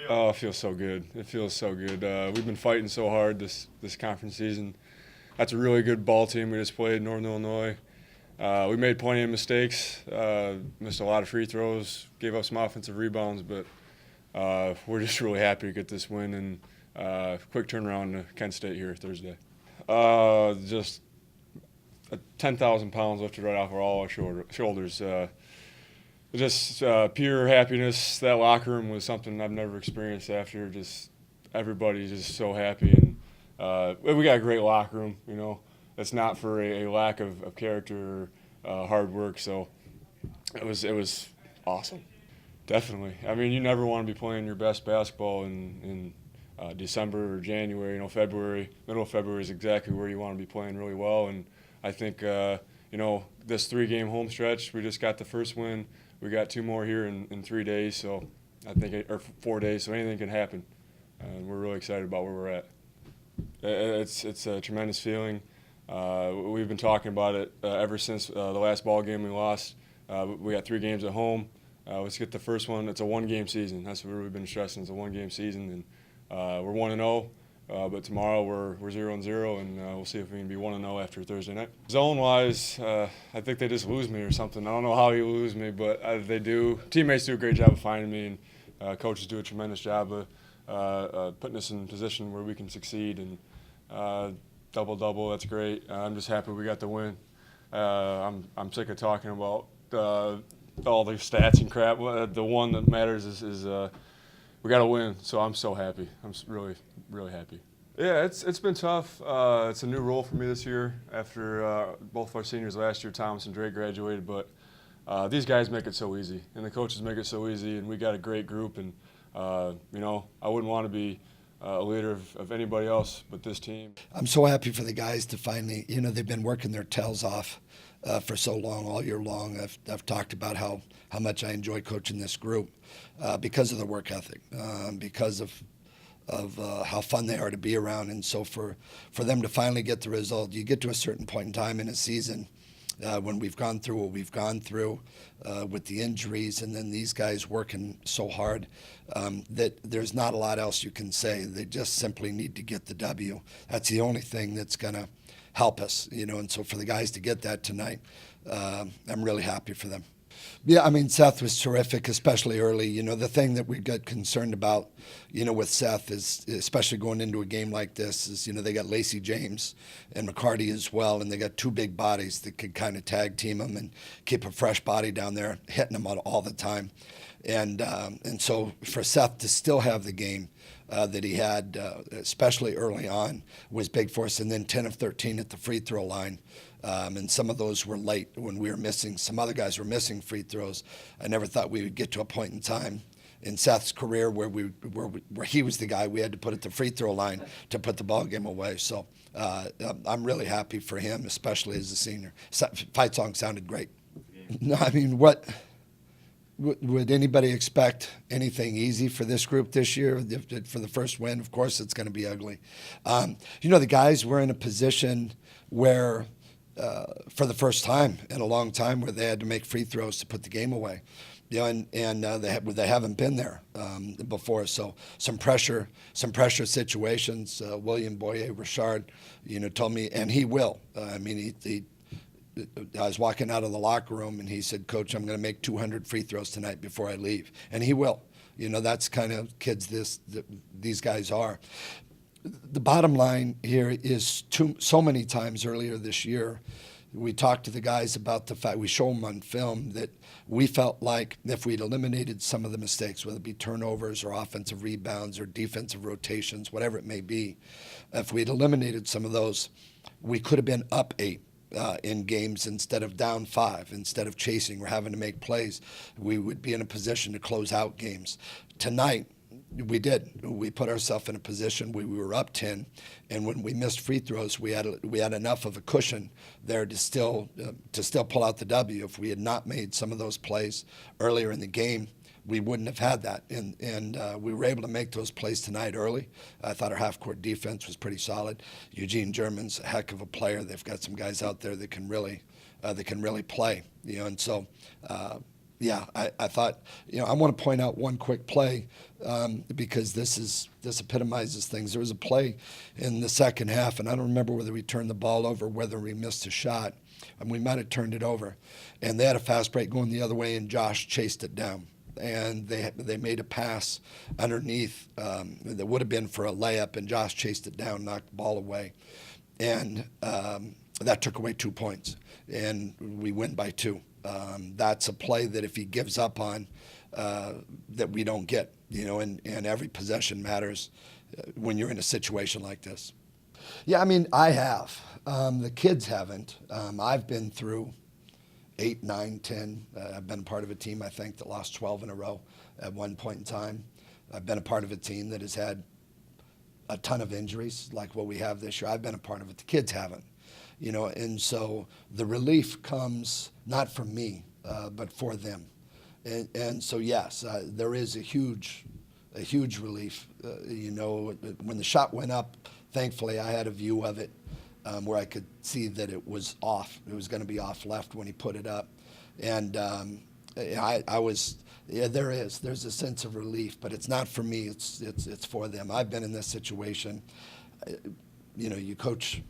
Oh, it feels so good. It feels so good. We've been fighting so hard this conference season. That's a really good ball team we just played, Northern Illinois. We made plenty of mistakes, missed a lot of free throws, gave up some offensive rebounds, but we're just really happy to get this win and quick turnaround to Kent State here Thursday. Just 10,000 pounds lifted right off all our shoulders. Just pure happiness. That locker room was something I've never experienced after. Just everybody's just so happy, and we got a great locker room. You know, it's not for a lack of character or hard work. So it was awesome. Definitely. I mean, you never want to be playing your best basketball in December or January. You know, February, middle of February is exactly where you want to be playing really well. And I think you know, this 3-game home stretch, we just got the first win. We got 2 more here in 3 days, so I think, or 4 days, so anything can happen. And we're really excited about where we're at. It's a tremendous feeling. We've been talking about it ever since the last ball game we lost. We got 3 games at home. Let's get the first one. It's a 1-game season. That's what we've been stressing. It's a 1-game season, and we're 1-0. But tomorrow we're 0-0, and we'll see if we can be 1-0 after Thursday night. Zone-wise, I think they just lose me or something. I don't know how you lose me, but they do. Teammates do a great job of finding me, and coaches do a tremendous job of putting us in a position where we can succeed. And double-double, that's great. I'm just happy we got the win. I'm sick of talking about all the stats and crap. The one that matters is we got to win, so I'm so happy. I'm really, really happy. Yeah, it's been tough. It's a new role for me this year after both our seniors last year, Thomas and Drake, graduated. But these guys make it so easy, and the coaches make it so easy, and we got a great group. And, you know, I wouldn't want to be a leader of anybody else but this team. I'm so happy for the guys to finally, you know, they've been working their tails off for so long, all year long. I've talked about how much I enjoy coaching this group because of the work ethic, because of how fun they are to be around. And so for them to finally get the result, you get to a certain point in time in a season when we've gone through what we've gone through with the injuries, and then these guys working so hard that there's not a lot else you can say. They just simply need to get the W. That's the only thing that's going to help us, you know. And so for the guys to get that tonight, I'm really happy for them. Yeah, I mean, Seth was terrific, especially early. You know, the thing that we got concerned about, you know, with Seth is, especially going into a game like this, is, you know, they got Lacey James and McCarty as well, and they got 2 big bodies that could kind of tag team them and keep a fresh body down there, hitting them out all the time. And so for Seth to still have the game that he had, especially early on, was big for us. And then 10 of 13 at the free throw line. And some of those were late when we were missing. Some other guys were missing free throws. I never thought we would get to a point in time in Seth's career where he was the guy we had to put at the free throw line to put the ball game away. So I'm really happy for him, especially as a senior. Fight song sounded great. No, I mean, would anybody expect anything easy for this group this year? For the first win, of course, it's going to be ugly. You know, the guys were in a position where, for the first time in a long time, where they had to make free throws to put the game away. You know, and they haven't been there before. So some pressure situations. William Boyer Richard, you know, told me, and he will. I mean, I was walking out of the locker room, and he said, "Coach, I'm going to make 200 free throws tonight before I leave," and he will. You know, that's kind of kids these guys are. The bottom line here is so many times earlier this year, we talked to the guys about the fact, we show them on film, that we felt like if we'd eliminated some of the mistakes, whether it be turnovers or offensive rebounds or defensive rotations, whatever it may be, if we'd eliminated some of those, we could have been up 8. In games instead of down 5, instead of chasing or having to make plays, we would be in a position to close out games. Tonight, we did. We put ourselves in a position where we were up 10, and when we missed free throws, we had enough of a cushion there to still pull out the W. If we had not made some of those plays earlier in the game, we wouldn't have had that, and we were able to make those plays tonight early. I thought our half-court defense was pretty solid. Eugene German's a heck of a player. They've got some guys out there that can really play, you know. And so, Yeah, I thought, I want to point out one quick play because this epitomizes things. There was a play in the second half, and I don't remember whether we turned the ball over or whether we missed a shot, and we might have turned it over. And they had a fast break going the other way, and Josh chased it down. And they made a pass underneath that would have been for a layup, and Josh chased it down, knocked the ball away. And that took away 2 points, and we win by 2. That's a play that if he gives up on, that we don't get, and every possession matters when you're in a situation like this. Yeah, I mean, I have. The kids haven't. I've been through 8, 9, 10. I've been a part of a team, I think, that lost 12 in a row at one point in time. I've been a part of a team that has had a ton of injuries like what we have this year. I've been a part of it. The kids haven't. And so the relief comes not from me, but for them. And so, yes, there is a huge relief. When the shot went up, thankfully I had a view of it where I could see that it was off. It was going to be off left when he put it up. And there's a sense of relief, but it's not for me. It's for them. I've been in this situation. You coach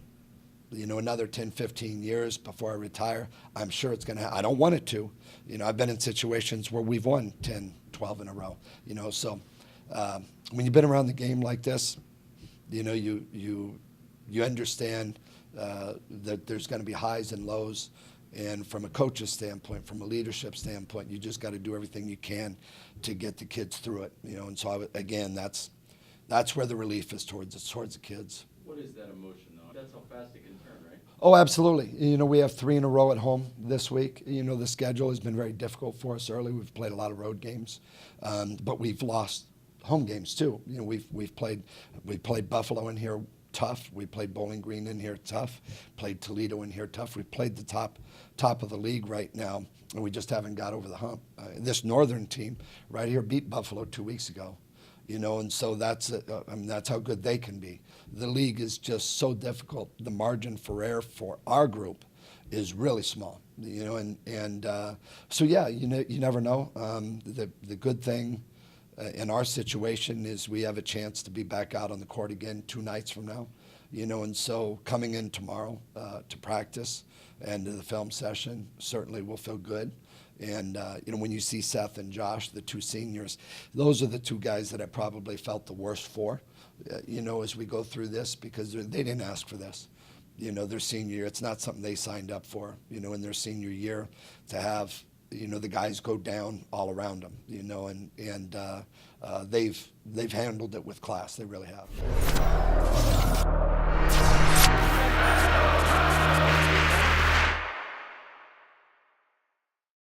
another 10, 15 years before I retire. I'm sure it's going to I don't want it to. I've been in situations where we've won 10, 12 in a row. So when you've been around the game like this, you understand that there's going to be highs and lows. And from a coach's standpoint, from a leadership standpoint, you just got to do everything you can to get the kids through it. And so, again, that's where the relief is towards. It's towards the kids. What is that emotion, though? That's how fast it can turn, right? Oh, absolutely. We have 3 in a row at home this week. The schedule has been very difficult for us early. We've played a lot of road games, but we've lost home games too. We played Buffalo in here tough. We played Bowling Green in here tough. Played Toledo in here tough. We played the top of the league right now, and we just haven't got over the hump. This northern team right here beat Buffalo 2 weeks ago. And so that's how good they can be. The league is just so difficult. The margin for error for our group is really small. So yeah, you never know. The good thing in our situation is we have a chance to be back out on the court again 2 nights from now. And so coming in tomorrow to practice and to the film session certainly will feel good. And, when you see Seth and Josh, the 2 seniors, those are the 2 guys that I probably felt the worst for, as we go through this, because they didn't ask for this. Their senior year, it's not something they signed up for, in their senior year to have, the guys go down all around them, and they've handled it with class. They really have.